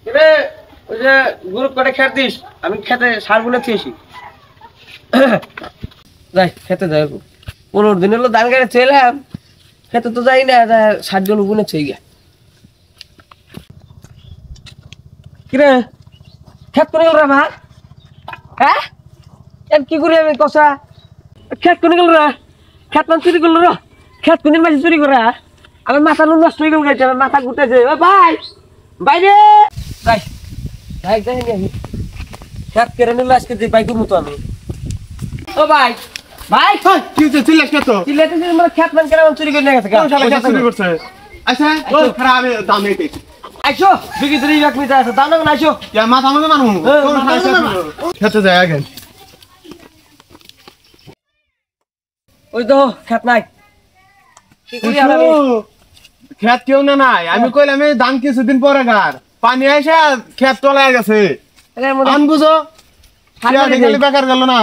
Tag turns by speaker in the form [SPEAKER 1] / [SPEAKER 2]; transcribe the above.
[SPEAKER 1] এরে ওই যে গরু কটা খেত দিস, আমি খেতে সার বলে থিয়েছি। যাই খেতে যাই, 15 দিন হলো ধান গাড়ি চলাম, খেতে তো যাই না, 60 জন গুনে ছই গিয়া। কিরে খেত করে গেল রে মা? হ্যাঁ কি করি আমি কষা খেত কোনে গেল রে? খেত মান চুরি করলো র, খেত কোনে মাঝে চুরি করা? আমার মাথা নষ্ট হয়ে গেল গাইছে, আমার মাথা ঘুরতেছে। ও ভাই বাইরে যাই যাই যাই আমি খেত কেড়ে নিল আজকে, যে বাইকের মতো আমি। ও ভাই ভাই
[SPEAKER 2] কি হচ্ছে চিল্লাস না তো?
[SPEAKER 1] চিল্লাতে মানে খেত মান কেন চুরি করে নিয়ে গেছে?
[SPEAKER 2] কোন শালা খেত চুরি করছে? আচ্ছা ওই খারাপ আমি দাম নেই পেয়েছি।
[SPEAKER 1] আইসো বিকি 3 লাখ মিটার আছে, দাও না আইসো।
[SPEAKER 2] ইয়া মাথা আমাকে মারমু। কোন শালা খেতে যায় আগে?
[SPEAKER 1] ওই তো খেত নাই, কি করি আর আমি?
[SPEAKER 2] খেত কেউ না নাই, আমি কইলাম এই ধান কিছুদিন পরে গার পানি আইসা খেত তলায় গেছে।
[SPEAKER 1] এর মধ্যে
[SPEAKER 2] আন বুঝো
[SPEAKER 1] খালি
[SPEAKER 2] বেকার গেল না।